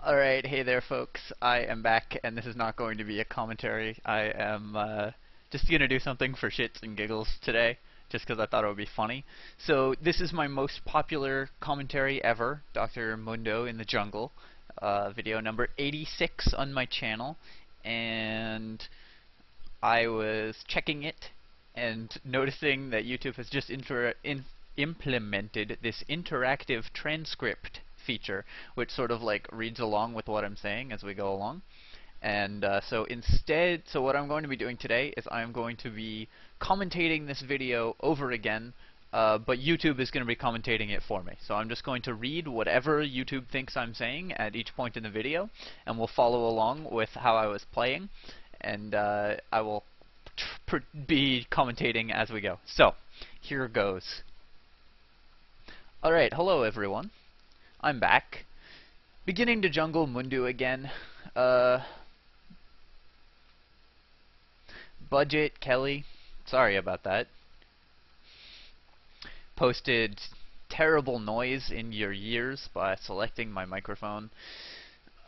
Alright, hey there folks, I am back, and this is not going to be a commentary. I am just going to do something for shits and giggles today, just because I thought it would be funny. So, this is my most popular commentary ever, Dr. Mundo in the Jungle, video number 86 on my channel, and I was checking it, and noticing that YouTube has just implemented this interactive transcript feature, which sort of like reads along with what I'm saying as we go along. And so what I'm going to be doing today is I'm going to be commentating this video over again, but YouTube is going to be commentating it for me. So I'm just going to read whatever YouTube thinks I'm saying at each point in the video, and we'll follow along with how I was playing, and I will be commentating as we go. So, here goes. Alright, hello everyone. I'm back. Beginning to jungle Mundo again. Budget Kelly. Sorry about that. Posted terrible noise in your ears by selecting my microphone.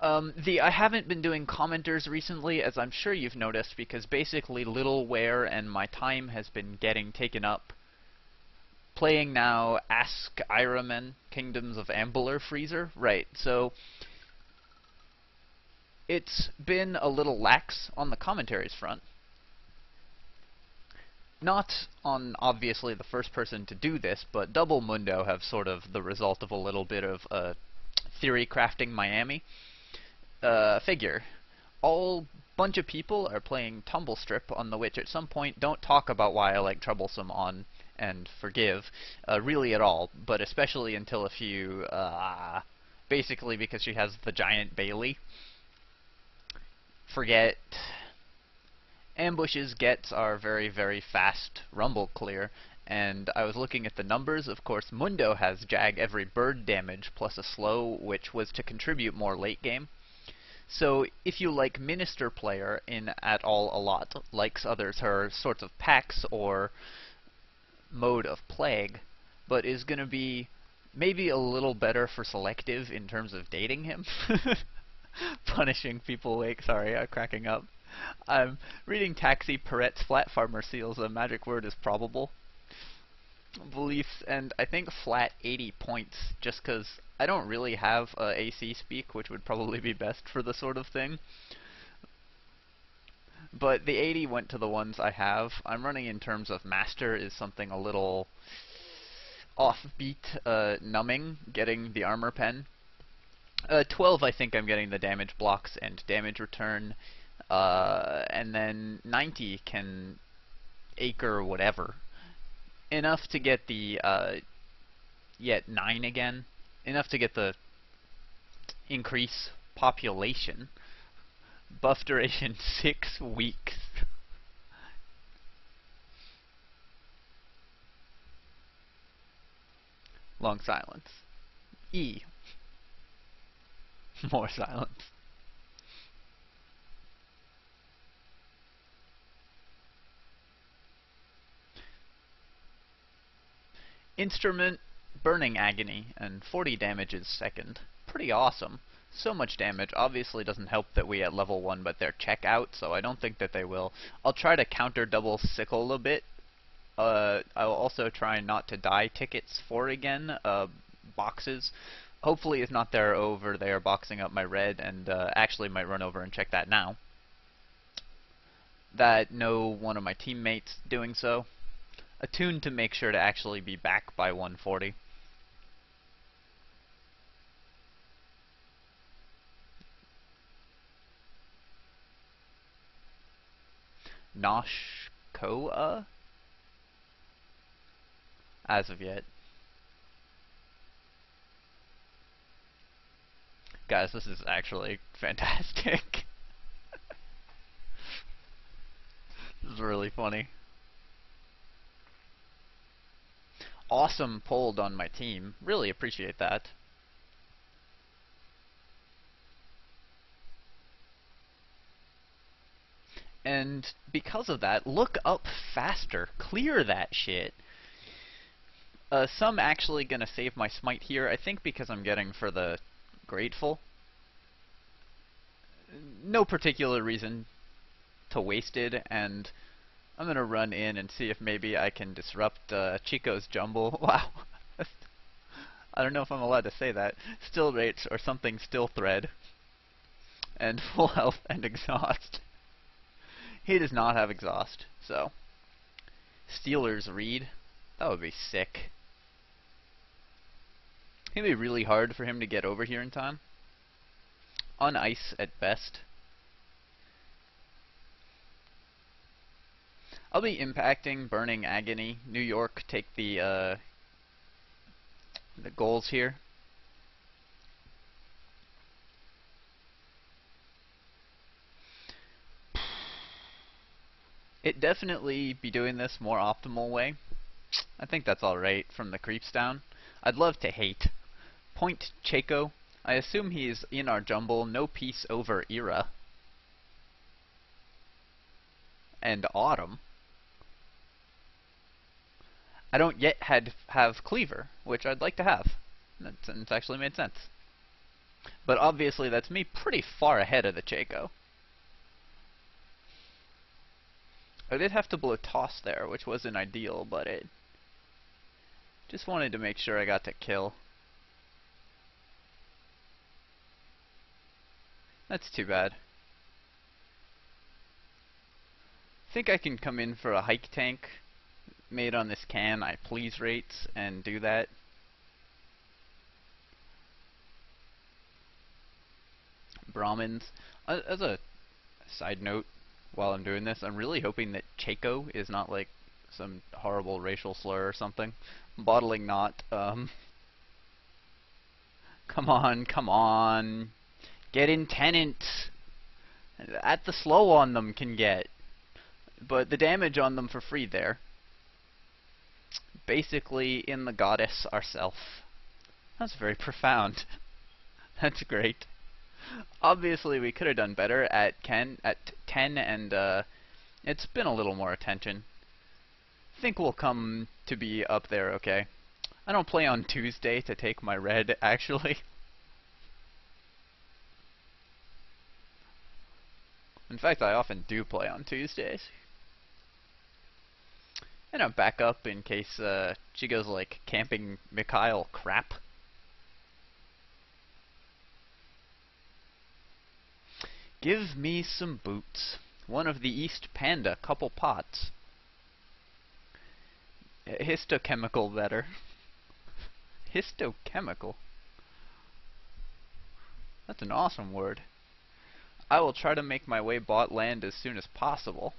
I haven't been doing commenters recently, as I'm sure you've noticed, because basically Littleware and my time has been getting taken up playing now Ask Ironman Kingdoms of Ambler Freezer. Right, so it's been a little lax on the commentaries front. Not on, obviously, the first person to do this, but Double Mundo have sort of the result of a little bit of theory crafting Miami. Figure. All bunch of people are playing Tumble Strip, on the which at some point don't talk about why I like Troublesome on and Forgive, really at all, but especially until a few, basically because she has the giant Bailey. Forget. Ambush's gets are very, very fast rumble clear, and I was looking at the numbers. Of course, Mundo has Jag every bird damage plus a slow, which was to contribute more late game. So if you like Minister player in at all a lot, likes others her sorts of packs or mode of Plague, but is going to be maybe a little better for selective in terms of dating him. Punishing people awake. Sorry, I'm cracking up. I'm reading Taxi Peret's Flat Farmer Seals. A magic word is probable. Beliefs, and I think flat 80 points, just because I don't really have AC speak, which would probably be best for the sort of thing. But the 80 went to the ones I have. I'm running in terms of Master is something a little offbeat, numbing, getting the armor pen. 12 I think I'm getting the damage blocks and damage return. And then 90 can acre whatever. Enough to get the, yet 9 again. Enough to get the increase population. Buff duration 6 weeks. Long silence. E. More silence. Instrument, Burning Agony, and 40 damage is second. Pretty awesome. So much damage. Obviously doesn't help that we at level 1, but they're check out, so I don't think that they will. I'll try to counter double sickle a bit. I'll also try not to die tickets for again. Boxes. Hopefully it's not there over there boxing up my red, and actually might run over and check that now. That no one of my teammates doing so. Attuned to make sure to actually be back by 140. Noshkoa? As of yet. Guys, this is actually fantastic. This is really funny. Awesome pulled on my team. Really appreciate that. And because of that, look up faster. Clear that shit. Some actually gonna save my smite here, I think because I'm getting for the Grateful. no particular reason to waste it, and I'm gonna run in and see if maybe I can disrupt Chico's jumble. Wow. I don't know if I'm allowed to say that. Still rates or something still thread. And full health and exhaust. He does not have exhaust, so. Steelers read. That would be sick. It'd be really hard for him to get over here in time. On ice at best. I'll be impacting Burning Agony. New York take the goals here. It definitely be doing this more optimal way. I think that's alright from the creeps down. I'd love to hate. Point Chaco. I assume he's in our jumble. No peace over Era. And Autumn. I don't yet have Cleaver, which I'd like to have. It's actually made sense. But obviously that's me pretty far ahead of the Chaco. I did have to blow toss there, which wasn't ideal, but it just wanted to make sure I got to kill. That's too bad. I think I can come in for a hike tank made on this can I please rates and do that. Brahmins. As a side note, while I'm doing this, I'm really hoping that Chaco is not like some horrible racial slur or something. Bottling not. Come on, come on. Get in tenants. At the slow on them can get. But the damage on them for free there. Basically in the goddess ourself. That's very profound. That's great. Obviously we could have done better at 10 and it's been a little more attention. I think we'll come to be up there okay. I don't play on Tuesday to take my red actually. In fact, I often do play on Tuesdays. And I'll back up in case she goes like camping Mikhail crap. Give me some boots. One of the East Panda couple pots. Histochemical better. Histochemical. That's an awesome word. I will try to make my way bot land as soon as possible.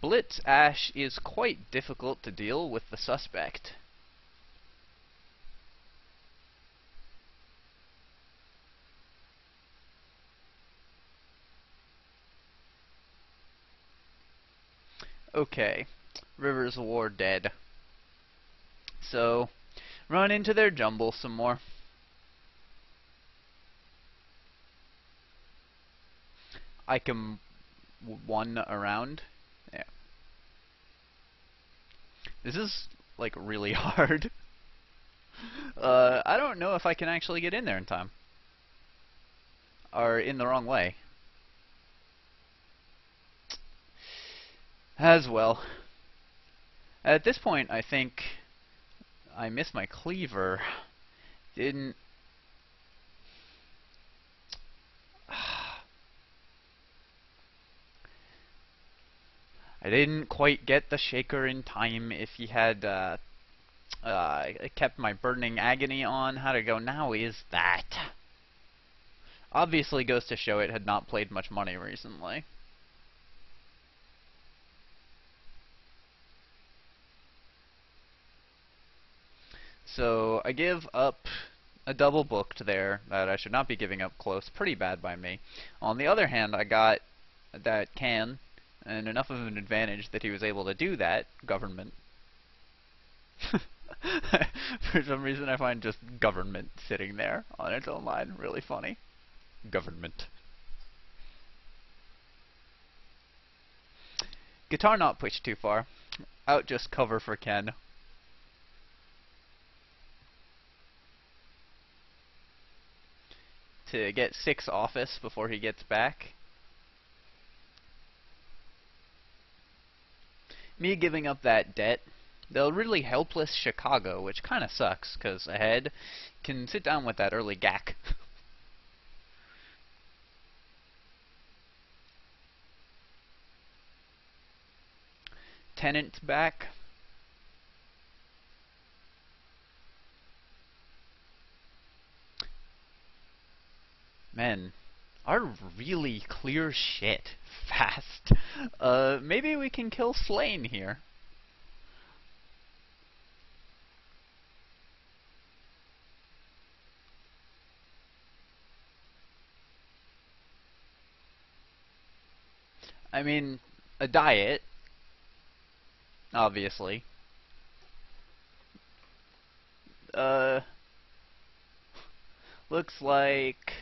Blitz Ash is quite difficult to deal with the suspect. Okay, Rivers War dead. So, run into their jumble some more. I can one around. Yeah. This is like really hard. I don't know if I can actually get in there in time. Or in the wrong way. As well. At this point, I think I missed my cleaver. Didn't... I didn't quite get the shaker in time. If he had kept my burning agony on, how to go now is that. Obviously goes to show it had not played much money recently. So I give up a double booked there that I should not be giving up close. Pretty bad by me. On the other hand, I got that can and enough of an advantage that he was able to do that. Government. For some reason I find just government sitting there on its own line really funny. Government. Guitar not pushed too far. Out just cover for Ken. to get 6 office before he gets back. Me giving up that debt, they'll really helpless Chicago, which kind of sucks, because ahead can sit down with that early gack. Tenant back. Men are really clear shit fast. Maybe we can kill Slain here. I mean, a diet, obviously. Looks like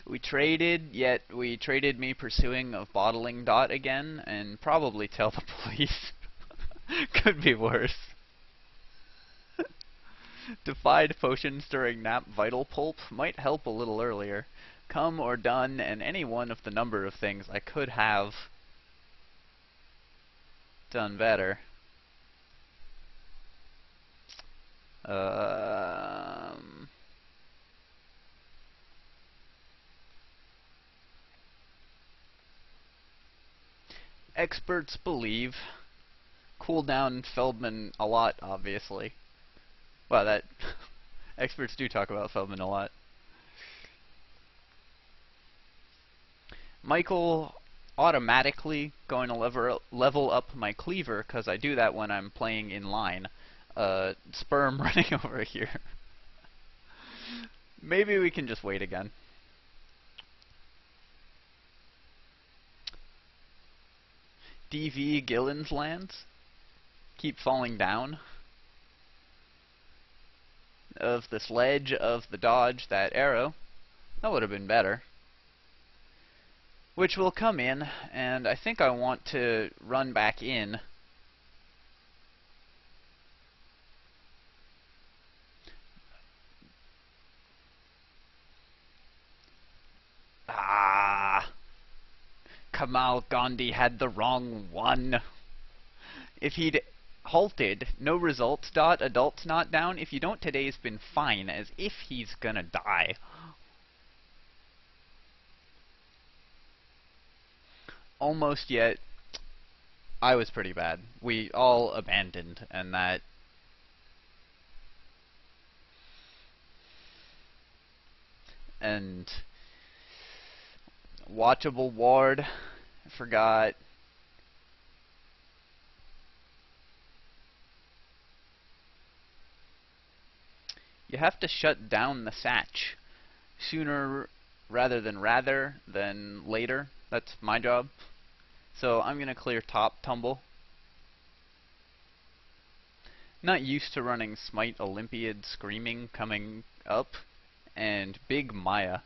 we traded, yet we traded me pursuing of bottling dot again, and probably tell the police. Could be worse. Defied potions during nap vital pulp might help a little earlier. Come or done, and any one of the number of things I could have done better. Experts believe. Cool down Feldman a lot, obviously. Well, that experts do talk about Feldman a lot. Michael automatically going to level up my cleaver, because I do that when I'm playing in line. Sperm running over here. Maybe we can just wait again. DV Gillen's lands keep falling down. Of the sledge, of the dodge, that arrow. That would have been better. Which will come in, and I think I want to run back in. Kamal Gandhi had the wrong one. If he'd halted, no results dot, adults not down, if you don't today's been fine, as if he's gonna die. Almost, yet I was pretty bad. We all abandoned, and that and watchable ward, I forgot. You have to shut down the Satch sooner rather than later. That's my job. So I'm gonna clear top tumble. Not used to running Smite Olympiad Screaming coming up, and Big Maya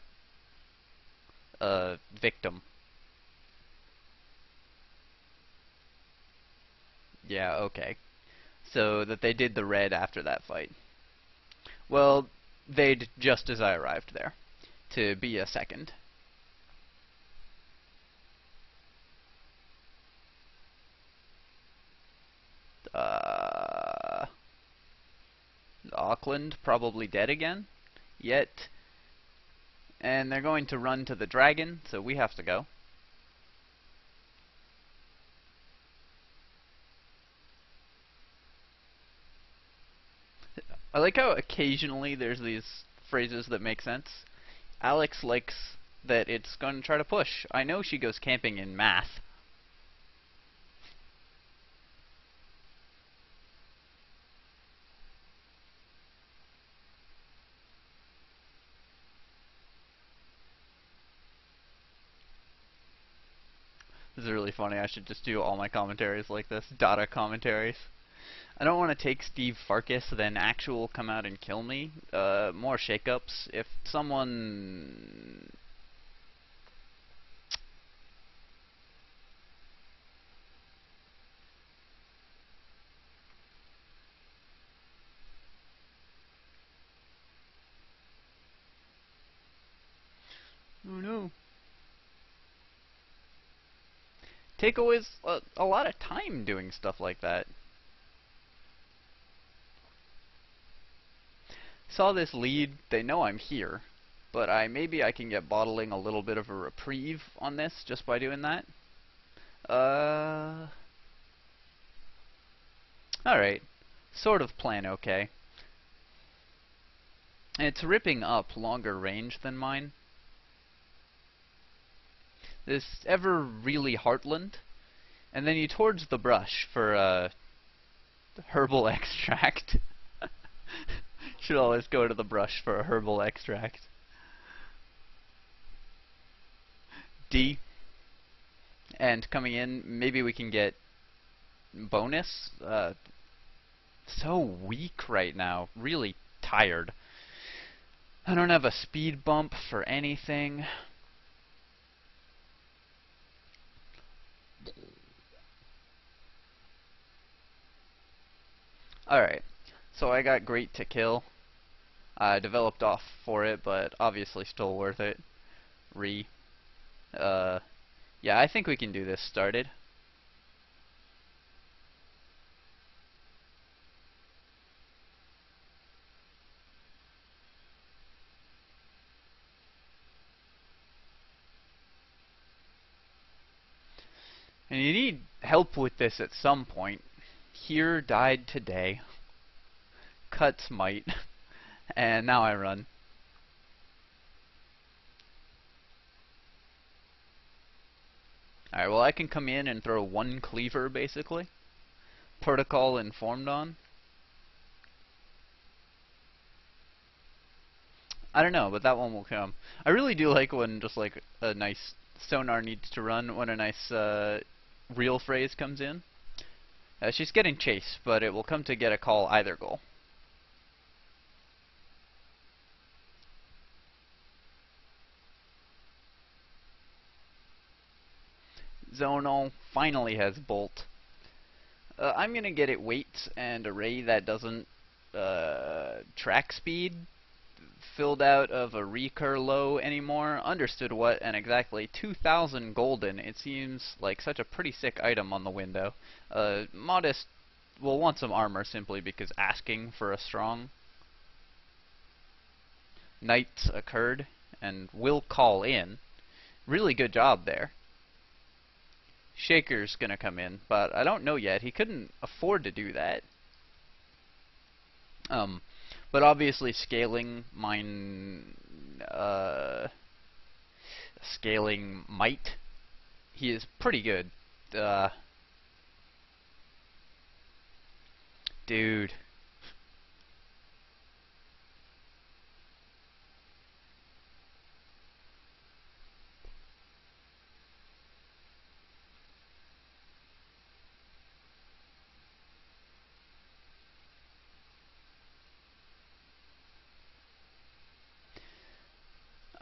victim. Yeah, okay. So that they did the red after that fight. Well, they'd just as I arrived there, to be a second. Auckland probably dead again, yet, and they're going to run to the dragon, so we have to go. I like how occasionally there's these phrases that make sense. Alex likes that it's going to try to push. I know she goes camping in math. This is really funny. I should just do all my commentaries like this. Data commentaries. I don't want to take Steve Farkas, then actual come out and kill me. More shakeups. If someone... Oh no. Take always a lot of time doing stuff like that. Saw this lead, they know I'm here, but maybe I can get bottling a little bit of a reprieve on this just by doing that. Alright. Sort of plan okay. It's ripping up longer range than mine. This ever really Heartland, and then you towards the brush for herbal extract. Should always go to the brush for a herbal extract. D. And coming in, maybe we can get bonus. So weak right now. Really tired. I don't have a speed bump for anything. Alright. So I got great to kill. I developed off for it, but obviously still worth it. Yeah, I think we can do this started. And you need help with this at some point. Here died today. Cuts might. And now I run. Alright, well I can come in and throw one cleaver basically. Protocol informed on. I don't know, but that one will come. I really do like when just like a nice sonar needs to run, when a nice real phrase comes in. She's getting chased, but it will come to get a call either goal. Zonal finally has bolt. I'm gonna get it weights and array that doesn't track speed filled out of a recur low anymore. Understood what, and exactly 2,000 golden. It seems like such a pretty sick item on the window. Modest will want some armor simply because asking for a strong. Knights occurred and will call in. Really good job there. Shaker's gonna come in, but I don't know yet. He couldn't afford to do that. But obviously scaling mine, scaling might. He is pretty good. Dude.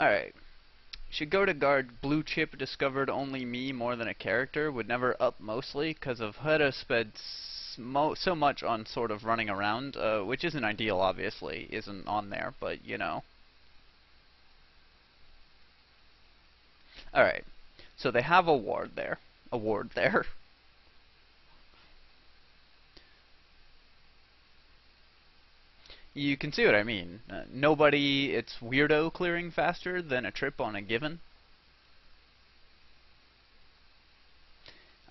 Alright. Should go to guard. Blue chip discovered only me more than a character. Would never up mostly because of Huda sped so much on sort of running around, which isn't ideal obviously, isn't on there, but you know. Alright. So they have a ward there. A ward there. You can see what I mean. Nobody, it's weirdo clearing faster than a trip on a given.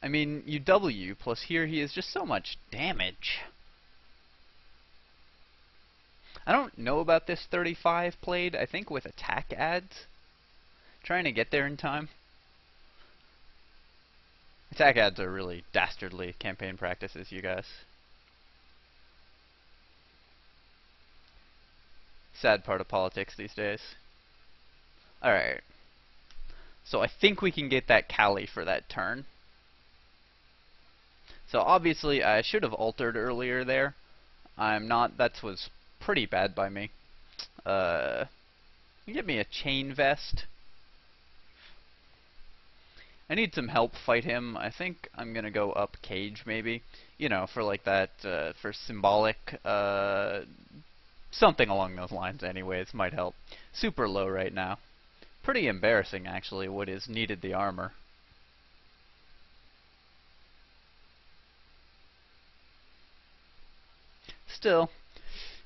I mean, you W, plus here he is just so much damage. I don't know about this 35 played, I think with attack ads. Trying to get there in time. Attack ads are really dastardly campaign practices, you guys. Sad part of politics these days. Alright. So I think we can get that Cali for that turn. So obviously I should have altered earlier there. I'm not. That was pretty bad by me. Give me a chain vest. I need some help fight him. I think I'm gonna go up cage maybe. You know, for like that, for symbolic, something along those lines anyways, might help. Super low right now. pretty embarrassing, actually, what is needed the armor. Still,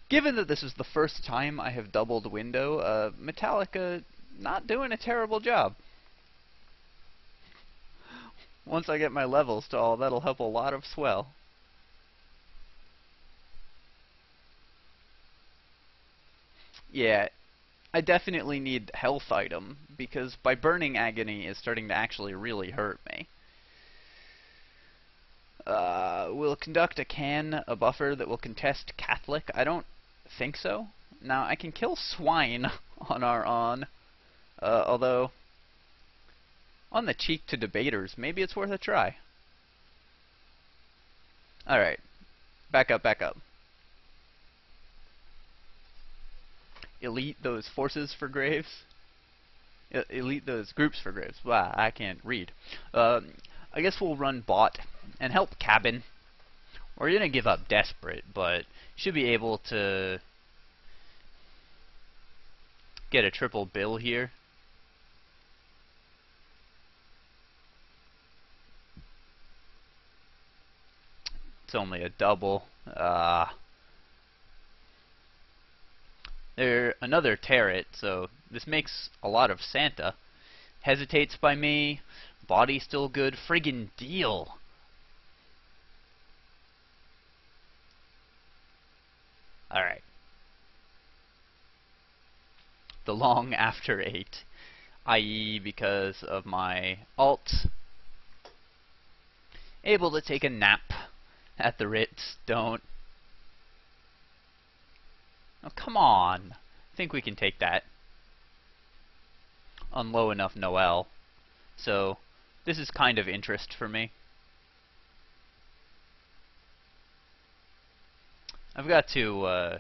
given that this is the first time I have doubled window, Metallica not doing a terrible job. Once I get my levels to all, that'll help a lot of swell. Yeah, I definitely need health item, because by burning agony is starting to actually really hurt me. Will conduct a buffer that will contest Catholic? I don't think so. Now, I can kill swine on our although, on the cheek to debaters, maybe it's worth a try. Alright, back up, back up. Elite those forces for graves. Elite those groups for graves. Wow, I can't read. I guess we'll run bot and help cabin. We're gonna give up desperate, but should be able to get a triple bill here. It's only a double. They're another turret, so this makes a lot of Santa. Hesitates by me. Body still good. Friggin' deal. Alright. The long after 8. I.e. because of my alt. Able to take a nap at the Ritz. Don't. Oh, come on. I think we can take that. On low enough Noel. So, this is kind of interest for me. I've got to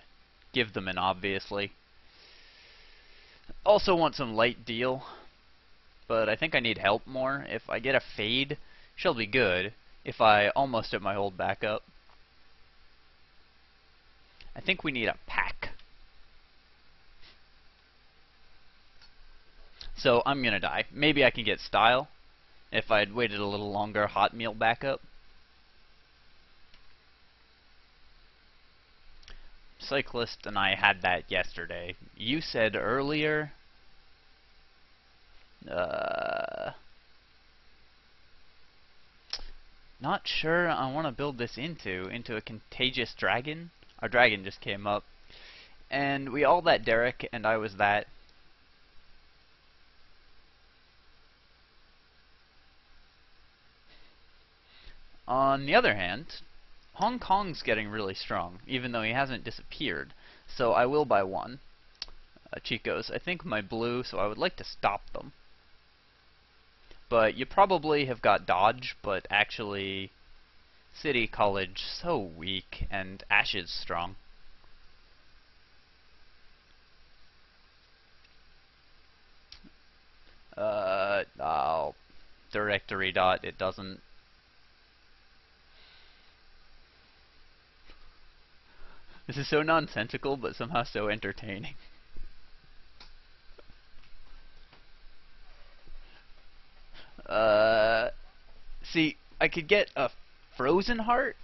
give them an obviously. Also want some light deal, but I think I need help more. If I get a fade, she'll be good. If I almost hit my old backup. I think we need a pack. So I'm gonna die. Maybe I can get style if I'd waited a little longer. Hot meal backup. Cyclist and I had that yesterday. You said earlier. Not sure I want to build this into a contagious dragon. Our dragon just came up, and we all that Derek, and I was that. On the other hand, Hong Kong's getting really strong, even though he hasn't disappeared. So I will buy one. Chico's. I think my blue, so I would like to stop them. But you probably have got Dodge, but actually City College so weak, and Ashes strong. I'll directory dot, it doesn't. This is so nonsensical, but somehow so entertaining. See, I could get a Frozen Heart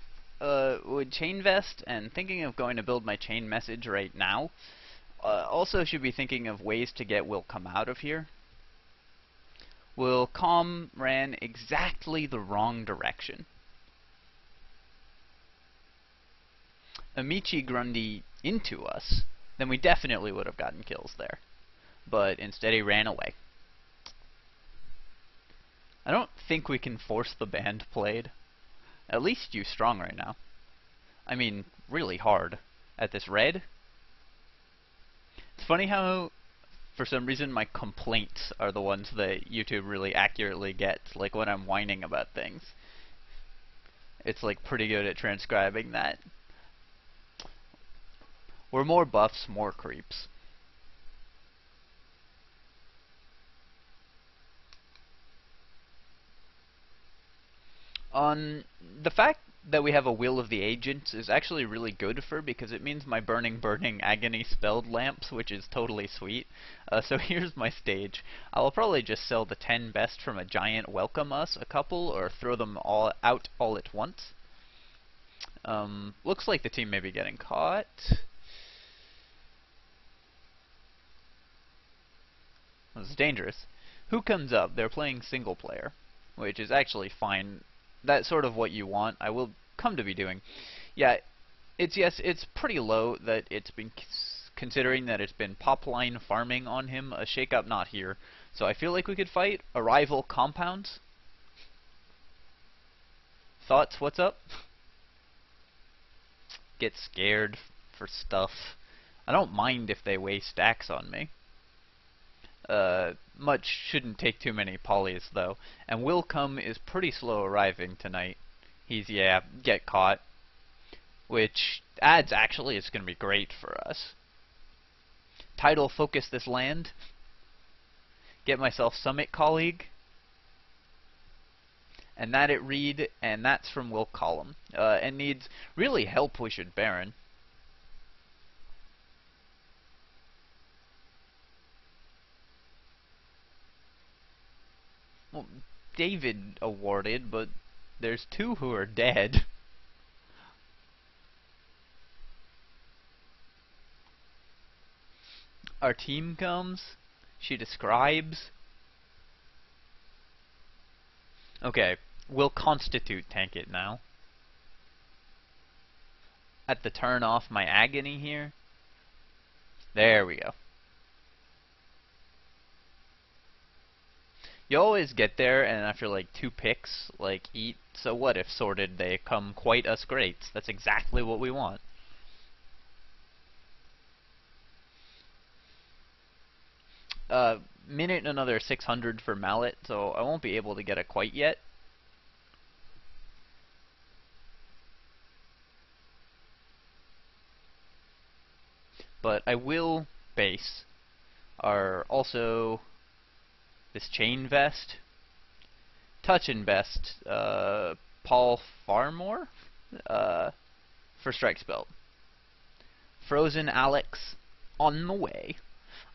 with Chain Vest, and thinking of going to build my Chain Message right now. Also should be thinking of ways to get Will Come Out of here. Will Com ran exactly the wrong direction. Amici Grundy into us, then we definitely would have gotten kills there. But instead he ran away. I don't think we can force the band played. At least you strong right now. I mean, really hard. At this red. It's funny how, for some reason, my complaints are the ones that YouTube really accurately gets. Like when I'm whining about things. It's like pretty good at transcribing that. We're more buffs, more creeps. On the fact that we have a Will of the Agents is actually really good for, because it means my burning agony spelled lamps, which is totally sweet. So here's my stage. I will probably just sell the 10 best from a giant welcome us a couple, or throw them all out all at once. Looks like the team may be getting caught. This is dangerous. Who comes up? They're playing single player, which is actually fine. That's sort of what you want. I will come to be doing. Yeah, it's pretty low that it's been considering that it's been popline farming on him. A shake-up not here. So I feel like we could fight. Arrival compounds. Thoughts? What's up? Get scared for stuff. I don't mind if they waste stacks on me. Much shouldn't take too many polys though. And Will Come is pretty slow arriving tonight. He's, yeah, get caught. Which adds, actually, it's going to be great for us. Tidal focus this land. Get myself Summit Colleague. And that it read, and that's from Will Column. And needs really help, we should Baron. Well, David awarded, but there's 2 who are dead. Our team comes. She describes. Okay, we'll constitute tank it now. At the turn off my agony here. There we go. You always get there, and after like 2 picks, like, eat. So what if sorted they come quite us greats? That's exactly what we want. Minute and another 600 for Mallet, so I won't be able to get it quite yet. But I will base. Also this chain vest, touch invest, Paul Farmore, for strike spell. Frozen Alex on the way.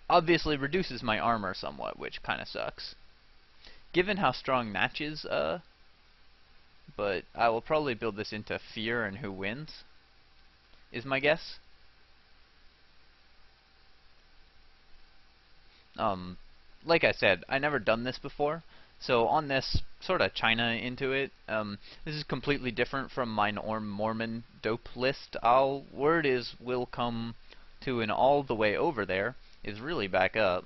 Obviously reduces my armor somewhat, which kind of sucks. Given how strong Natch is, but I will probably build this into fear and who wins, is my guess. Like I said, I never done this before, so on this sort of China into it, this is completely different from my Mormon dope list. Word is will come to an all the way over there is really back up.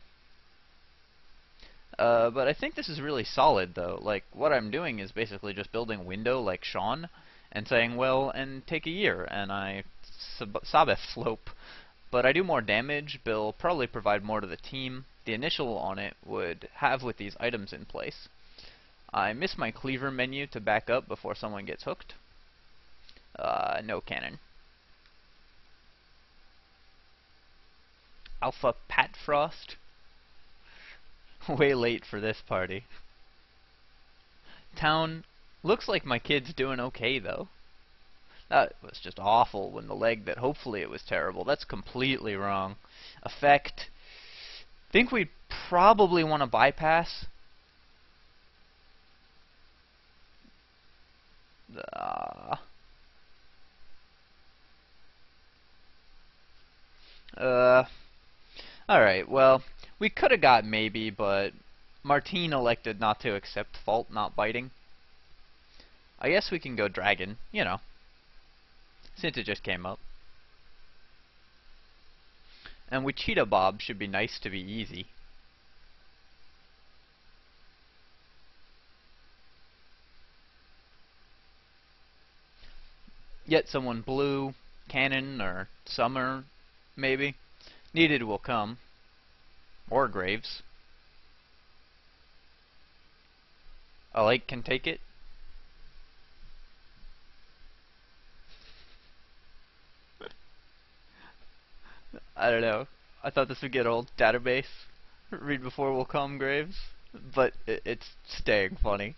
But I think this is really solid though. Like, what I'm doing is basically just building window like Sean and saying, well, and take a year, and I Sabbath slope. But I do more damage, Bill probably provide more to the team. The initial on it would have with these items in place. I miss my cleaver menu to back up before someone gets hooked. No cannon. Alpha Patfrost. Way late for this party. Town. Looks like my kid's doing okay though. That was just awful when the leg that hopefully it was terrible. That's completely wrong. Effect. Think we probably want to bypass. Alright, well, we could have got maybe, but Martine elected not to accept fault not biting. I guess we can go dragon, you know, since it just came up. And Wichita Bob should be nice to be easy. Yet someone blue, cannon, or summer, maybe. Needed will come. Or Graves. A lake can take it. I don't know. I thought this would get old. Database. Read before will come, Graves. But it's staying funny.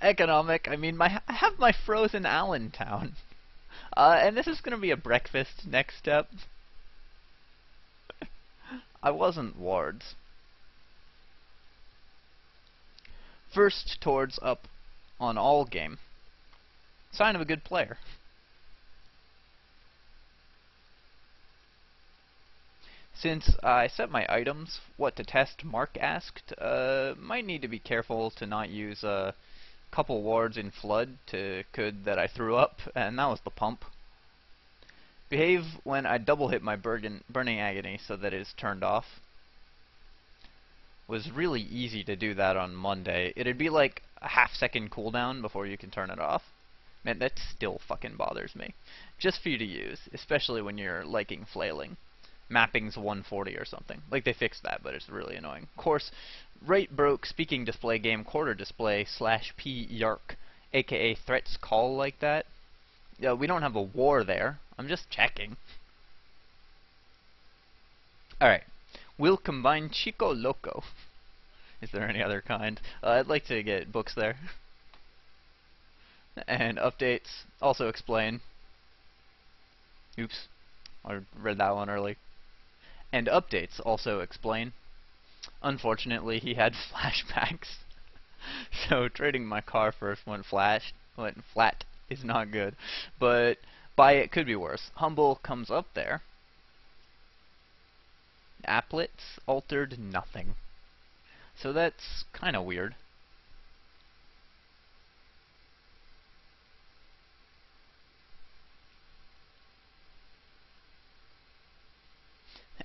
Economic. I mean, I have my frozen Allentown. And this is going to be a breakfast next step. I wasn't wards. First towards up on all game. Sign of a good player. Since I set my items, what to test Mark asked, might need to be careful to not use a couple wards in Flood to could that I threw up, and that was the pump. Behave when I double hit my Burning Agony so that it is turned off. Was really easy to do that on Monday. It'd be like a half-second cooldown before you can turn it off. Man, that still fucking bothers me. Just for you to use, especially when you're liking flailing. Mapping's 140 or something. Like, they fixed that, but it's really annoying. Of course, right broke speaking display game quarter display /p yark, aka threats call like that. Yeah, we don't have a war there. I'm just checking. Alright. We'll combine Chico Loco. Is there any other kind? I'd like to get books there. And updates also explain. Oops. I read that one early. And updates also explain. Unfortunately, he had flashbacks. So trading my car first went flat is not good. But buy it could be worse. Humble comes up there. Applets altered nothing. So that's kind of weird.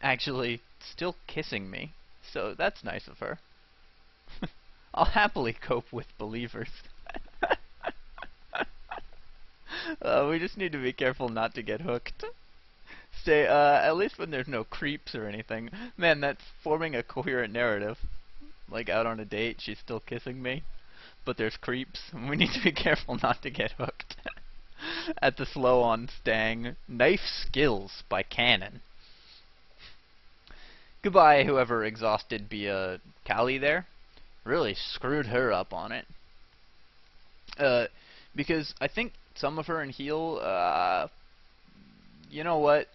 Actually, still kissing me. So that's nice of her. I'll happily cope with believers. We just need to be careful not to get hooked. Stay, at least when there's no creeps or anything. Man, that's forming a coherent narrative. Like, out on a date, she's still kissing me, but there's creeps. We need to be careful not to get hooked. At the slow on Stang. Knife Skills by Cannon. Goodbye, whoever exhausted via Callie there. Really screwed her up on it. Because I think some of her in heal, you know what?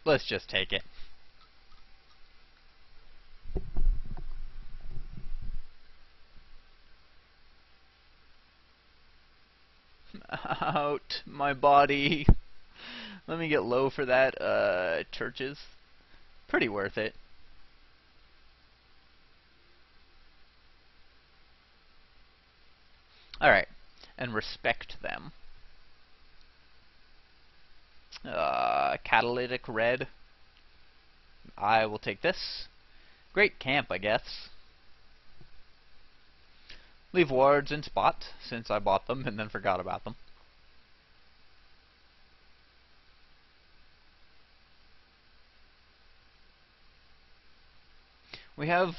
Let's just take it. Out my body. Let me get low for that. Churches. Pretty worth it. Alright. And respect them. Catalytic red. I will take this. Great camp, I guess. Leave wards in spot, since I bought them and then forgot about them. We have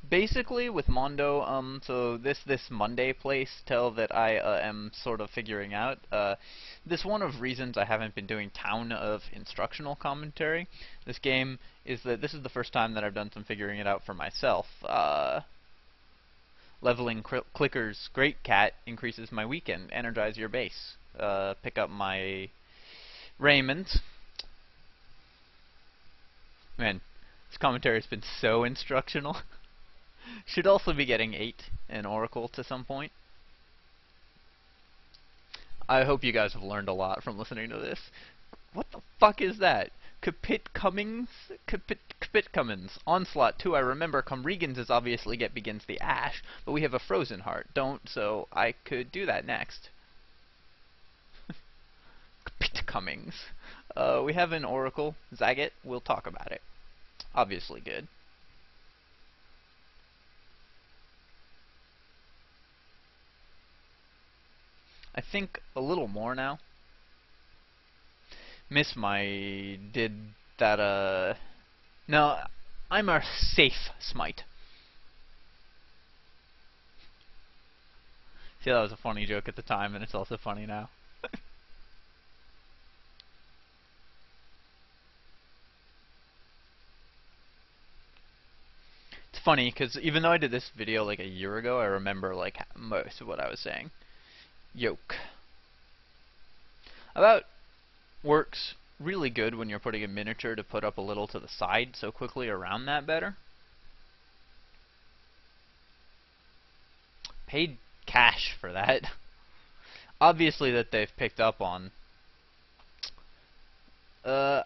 basically with Mondo, so this Monday place tell that I am sort of figuring out. This one of reasons I haven't been doing Town of instructional commentary. This game is that this is the first time that I've done some figuring it out for myself. Leveling clickers Great Cat increases my weekend. Energize your base. Pick up my Raymond. Man, this commentary has been so instructional. Should also be getting 8 in Oracle to some point. I hope you guys have learned a lot from listening to this. What the fuck is that? Capit Cummings? Capit Cummins. Onslaught 2, I remember Comregans is obviously begins the Ash, but we have a Frozen Heart. Don't, so I could do that next. Capit Cummings. We have an Oracle. Zagat, we'll talk about it. Obviously good. I think a little more now. Miss my did that no, I'm a safe smite. See, that was a funny joke at the time and it's also funny now. It's funny because even though I did this video like a year ago, I remember like most of what I was saying. Yoke. About works really good when you're putting a miniature to put up a little to the side, so quickly around that better. Paid cash for that. Obviously that they've picked up on. I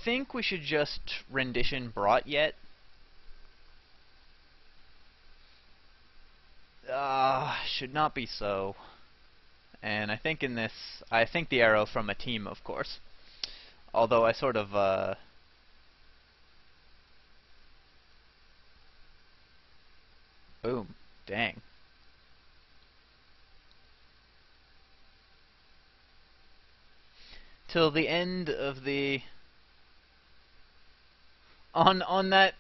think we should just rendition brought yet. Should not be so. And I think in this, I think the arrow from a team, of course. Although I sort of, boom. Dang. Till the end of the... On that...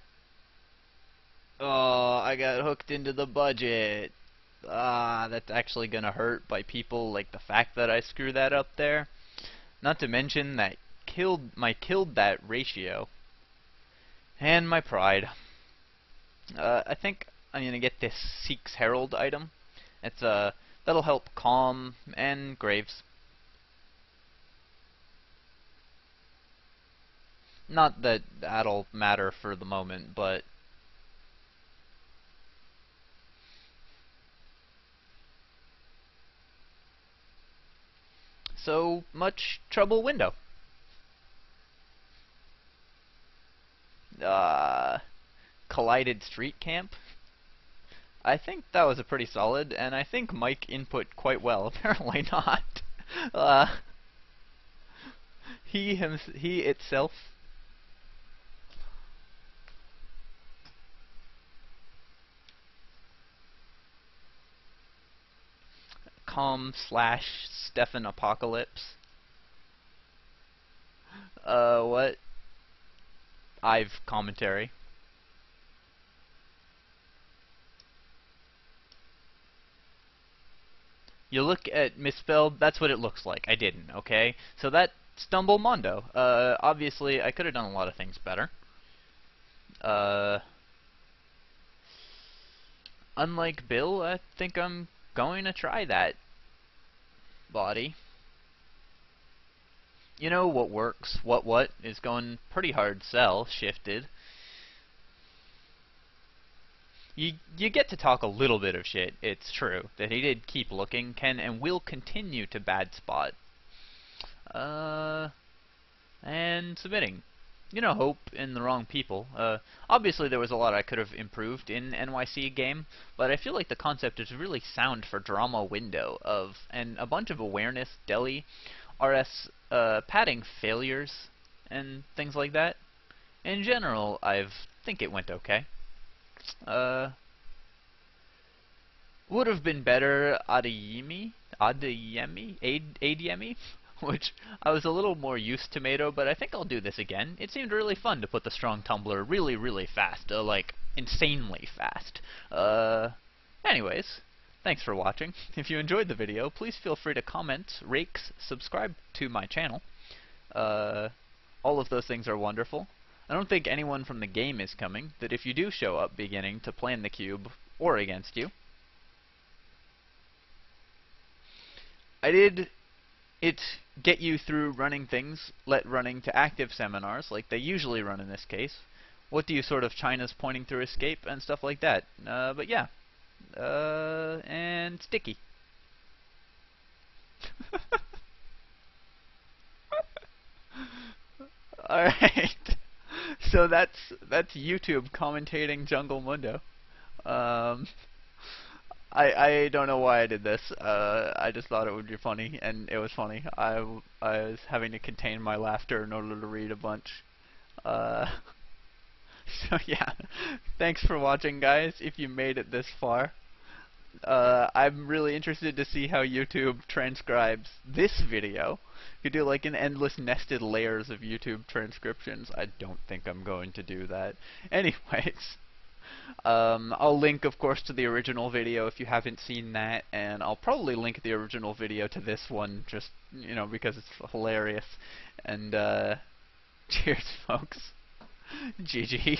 Oh, I got hooked into the budget. That's actually gonna hurt by people, like the fact that I screwed that up there. Not to mention that killed that ratio. And my pride. I think I'm gonna get this Seek's Herald item. It's that'll help Calm and Graves. Not that that'll matter for the moment, but so much trouble window. Collided Street Camp. I think that was a pretty solid, and I think Mike input quite well. Apparently not. He itself. Stefan Apocalypse. What? I've commentary. You look at misspelled, that's what it looks like. I didn't, okay? So that stumble Mundo. Obviously, I could have done a lot of things better. Unlike Bill, I think I'm going to try that body. You know what works? What is going pretty hard sell, shifted. You get to talk a little bit of shit, it's true, that he did keep looking, can and will continue to bad spot. And submitting. You know, hope in the wrong people. Obviously there was a lot I could have improved in NYC game, but I feel like the concept is really sound for drama window of, and a bunch of awareness, deli, RS, padding failures, and things like that. In general, I think it went okay. Would have been better Adeyemi, which I was a little more used to tomato, but I think I'll do this again. It seemed really fun to put the strong tumbler really, really fast, like insanely fast. Anyways, thanks for watching. If you enjoyed the video, please feel free to comment, rate, subscribe to my channel. All of those things are wonderful. I don't think anyone from the game is coming, that if you do show up beginning to plan the cube, or against you. I did it get you through running things, running to active seminars, like they usually run in this case. What do you sort of China's pointing through escape, and stuff like that. But yeah. And sticky. Alright. So that's YouTube commentating Jungle Mundo. I don't know why I did this. I just thought it would be funny, and it was funny. I was having to contain my laughter in order to read a bunch. So yeah, thanks for watching, guys. If you made it this far, I'm really interested to see how YouTube transcribes this video. You do like an endless nested layers of YouTube transcriptions. I don't think I'm going to do that. Anyways. I'll link, of course, to the original video if you haven't seen that, and I'll probably link the original video to this one, just, you know, because it's hilarious. And, cheers, folks. GG.